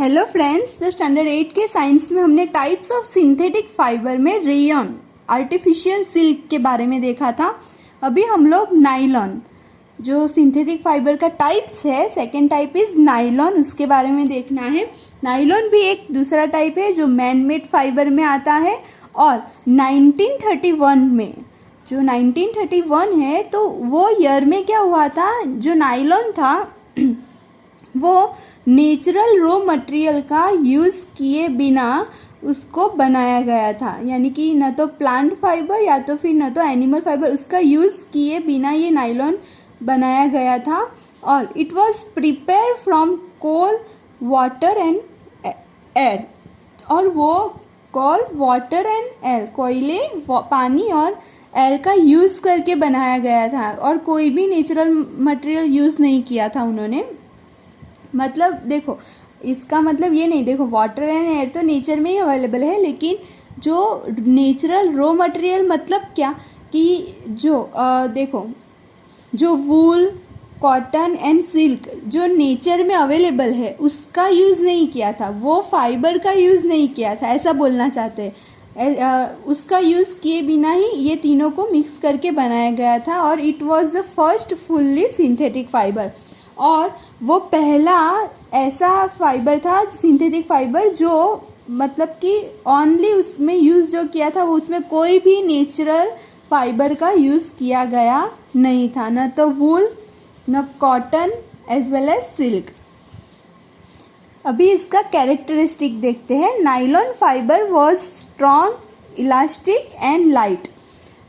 Hello friends, तो standard 8 के science में हमने टाइप्स ऑफ सिंथेटिक फाइबर में रेयन आर्टिफिशियल सिल्क के बारे में देखा था। अभी हम लोग नाइलॉन जो सिंथेटिक फाइबर का टाइप्स है, सेकेंड टाइप इज नाइलॉन, उसके बारे में देखना है। नाइलॉन भी एक दूसरा टाइप है जो मैन मेड फाइबर में आता है। और 1931 में, जो 1931 है, तो वो ईयर में क्या हुआ था, जो नाइलॉन था वो नेचुरल रॉ मटेरियल का यूज़ किए बिना उसको बनाया गया था, यानी कि न तो प्लांट फाइबर या तो फिर न तो एनिमल फाइबर, उसका यूज़ किए बिना ये नाइलॉन बनाया गया था। और it was prepare from coal, water and air. और वो कोल, वाटर एंड एयर, कोयले, पानी और एयर का यूज़ करके बनाया गया था, और कोई भी नेचुरल मटेरियल यूज़ नहीं किया था उन्होंने। मतलब देखो, इसका मतलब ये नहीं, देखो वाटर एंड एयर तो नेचर में ही अवेलेबल है, लेकिन जो नेचुरल रॉ मटेरियल मतलब क्या कि जो देखो, जो वूल, कॉटन एंड सिल्क जो नेचर में अवेलेबल है उसका यूज़ नहीं किया था, वो फाइबर का यूज़ नहीं किया था, ऐसा बोलना चाहते हैं। उसका यूज़ किए बिना ही ये तीनों को मिक्स करके बनाया गया था, और it was the first fully synthetic fibre. और वो पहला ऐसा फाइबर था, सिंथेटिक फाइबर, जो मतलब कि ओनली उसमें यूज़ जो किया था वो उसमें कोई भी नेचुरल फाइबर का यूज़ किया गया नहीं था, न तो वूल, न cotton as well as silk. अभी इसका कैरेक्टरिस्टिक देखते हैं। Nylon fibre was strong, elastic and light.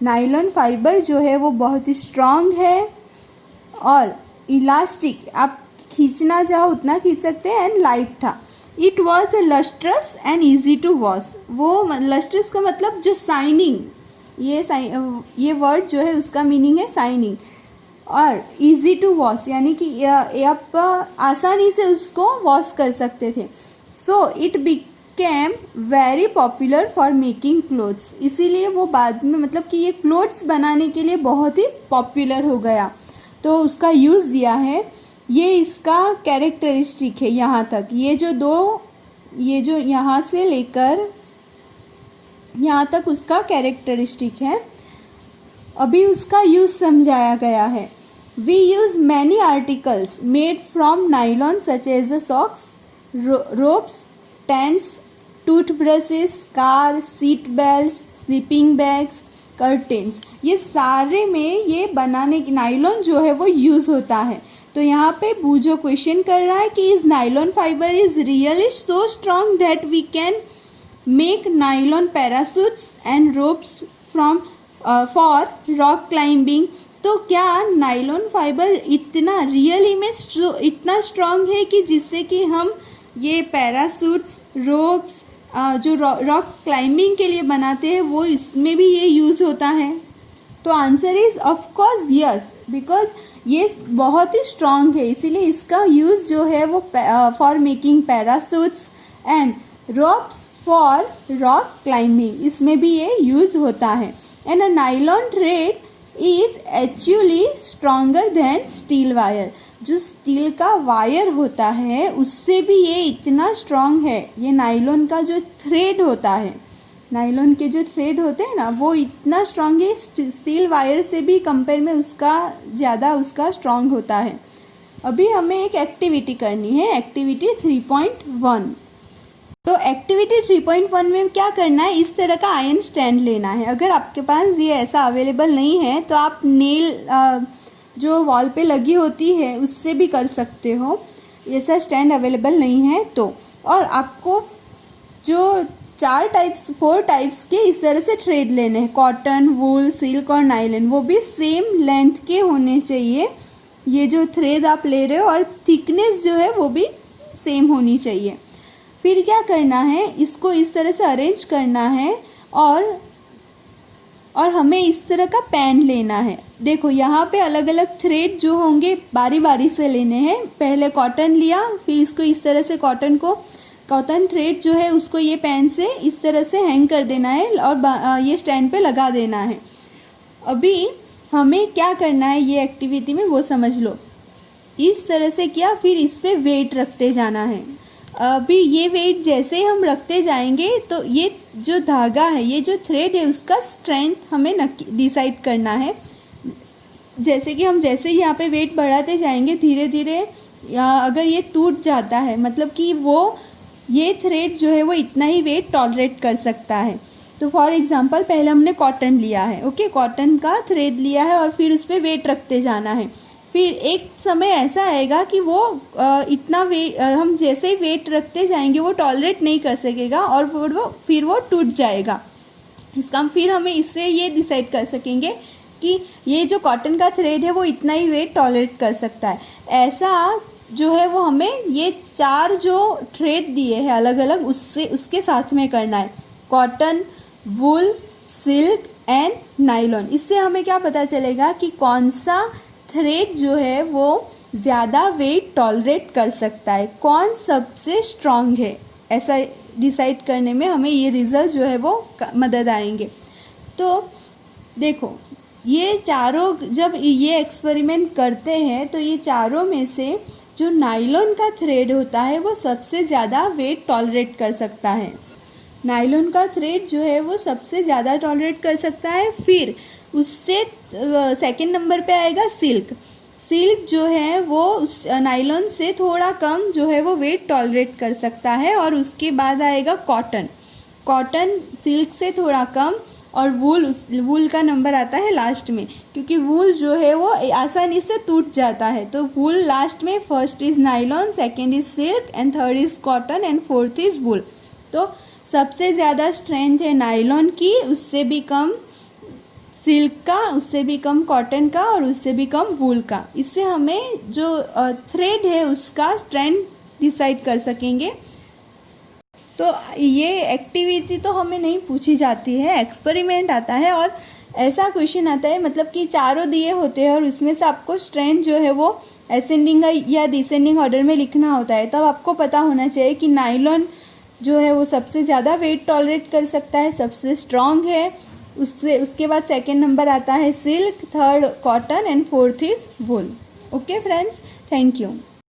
Nylon fibre जो है वो बहुत ही स्ट्रॉन्ग है और इलास्टिक, आप खींचना चाहो उतना खींच सकते हैं, एंड लाइट था। It was a lustrous and easy to wash. वो लस्ट्रस का मतलब जो शाइनिंग, ये वर्ड जो है उसका मीनिंग है शाइनिंग। और ईजी टू वॉश यानी कि आप आसानी से उसको वॉश कर सकते थे। So it became very popular for making clothes. इसीलिए वो बाद में, मतलब कि ये क्लोथ्स बनाने के लिए बहुत ही पॉपुलर हो गया, तो उसका यूज़ दिया है। ये इसका कैरेक्टरिस्टिक है यहाँ तक। ये जो यहाँ से लेकर यहाँ तक उसका कैरेक्टरिस्टिक है। अभी उसका यूज़ समझाया गया है। We use many articles made from nylon such as the socks, ropes, tents, toothbrushes, car, seat belt, sleeping bags, curtains, ये सारे में ये बनाने की नाइलॉन जो है वो यूज़ होता है। तो यहाँ पे बूझो क्वेश्चन कर रहा है कि is nylon fibre is really so strong that we can make nylon parachutes and ropes from for rock climbing. तो क्या नाइलॉन फाइबर इतना रियली में इतना स्ट्रॉन्ग है कि जिससे कि हम ये पैरासूट्स, रोप्स जो रॉक क्लाइंबिंग के लिए बनाते हैं वो इसमें भी ये यूज़ होता है? तो answer is of course yes, because ये बहुत ही स्ट्रॉन्ग है, इसीलिए इसका यूज़ जो है वो for making parachutes and ropes for rock climbing, इसमें भी ये यूज़ होता है। And a nylon thread is actually stronger than steel wire. जो स्टील का वायर होता है उससे भी ये इतना स्ट्रॉन्ग है। ये नाइलॉन का जो थ्रेड होता है, नाइलॉन के जो थ्रेड होते हैं ना, वो इतना स्ट्रॉन्ग है, स्टील वायर से भी कंपेयर में उसका ज़्यादा उसका स्ट्रॉन्ग होता है। अभी हमें एक एक्टिविटी करनी है, एक्टिविटी 3.1। तो एक्टिविटी 3.1 में क्या करना है, इस तरह का आयरन स्टैंड लेना है। अगर आपके पास ये ऐसा अवेलेबल नहीं है तो आप नेल जो वॉल पे लगी होती है उससे भी कर सकते हो, ऐसा स्टैंड अवेलेबल नहीं है तो। और आपको जो 4 टाइप्स के इस तरह से थ्रेड लेने हैं, कॉटन, वूल, सिल्क और नाइलॉन, वो भी सेम लेंथ के होने चाहिए। ये जो थ्रेड आप ले रहे हो और थिकनेस जो है वो भी सेम होनी चाहिए। फिर क्या करना है, इसको इस तरह से अरेंज करना है और हमें इस तरह का पैन लेना है। देखो यहाँ पे अलग अलग थ्रेड जो होंगे बारी बारी से लेने हैं। पहले कॉटन लिया, फिर इसको इस तरह से कॉटन थ्रेड जो है उसको ये पैन से इस तरह से हैंग कर देना है और ये स्टैंड पे लगा देना है। अभी हमें क्या करना है ये एक्टिविटी में वो समझ लो। इस तरह से किया, फिर इस पे वेट रखते जाना है। अभी ये वेट जैसे ही हम रखते जाएंगे तो ये जो धागा है, ये जो थ्रेड है, उसका स्ट्रेंथ हमें डिसाइड करना है। जैसे कि हम जैसे ही यहाँ पे वेट बढ़ाते जाएंगे धीरे धीरे, अगर ये टूट जाता है मतलब कि ये थ्रेड जो है वो इतना ही वेट टॉलरेट कर सकता है। तो फॉर एग्जांपल पहले हमने कॉटन लिया है, ओके, कॉटन का थ्रेड लिया है और फिर उस पर वेट रखते जाना है। फिर एक समय ऐसा आएगा कि वो इतना वेट हम जैसे ही वेट रखते जाएंगे वो टॉलरेट नहीं कर सकेगा और फिर वो टूट जाएगा। फिर हमें इससे ये डिसाइड कर सकेंगे कि ये जो कॉटन का थ्रेड है वो इतना ही वेट टॉलरेट कर सकता है। ऐसा जो है वो हमें ये 4 जो थ्रेड दिए हैं अलग अलग उसके साथ में करना है, cotton, wool, silk and nylon. इससे हमें क्या पता चलेगा कि कौन सा थ्रेड जो है वो ज़्यादा वेट टॉलरेट कर सकता है, कौन सबसे स्ट्रॉन्ग है। ऐसा डिसाइड करने में हमें ये रिजल्ट जो है वो मदद आएंगे। तो देखो ये चारों जब ये एक्सपेरिमेंट करते हैं तो ये चारों में से जो नायलॉन का थ्रेड होता है वो सबसे ज़्यादा वेट टॉलरेट कर सकता है। नायलॉन का थ्रेड जो है वो सबसे ज़्यादा टॉलरेट कर सकता है। फिर उससे सेकंड नंबर पे आएगा सिल्क। सिल्क जो है वो उस नायलॉन से थोड़ा कम जो है वो वेट टॉलरेट कर सकता है। और उसके बाद आएगा कॉटन। कॉटन सिल्क से थोड़ा कम, और वूल का नंबर आता है लास्ट में, क्योंकि वूल जो है वो आसानी से टूट जाता है। तो वूल लास्ट में, first is nylon, second is silk and third is cotton and fourth is wool. तो सबसे ज़्यादा स्ट्रेंथ है नायलॉन की, उससे भी कम सिल्क का, उससे भी कम कॉटन का और उससे भी कम वूल का। इससे हमें जो थ्रेड है उसका स्ट्रेंथ डिसाइड कर सकेंगे। तो ये एक्टिविटी तो हमें नहीं पूछी जाती है, एक्सपेरिमेंट आता है और ऐसा क्वेश्चन आता है, मतलब कि चारों दिए होते हैं और उसमें से आपको स्ट्रेंथ जो है वो असेंडिंग या डिसेंडिंग ऑर्डर में लिखना होता है। तब आपको पता होना चाहिए कि नायलॉन जो है वो सबसे ज़्यादा वेट टॉलरेट कर सकता है, सबसे स्ट्रॉन्ग है। उसके बाद सेकेंड नंबर आता है silk, third cotton and fourth is wool. Okay friends, thank you.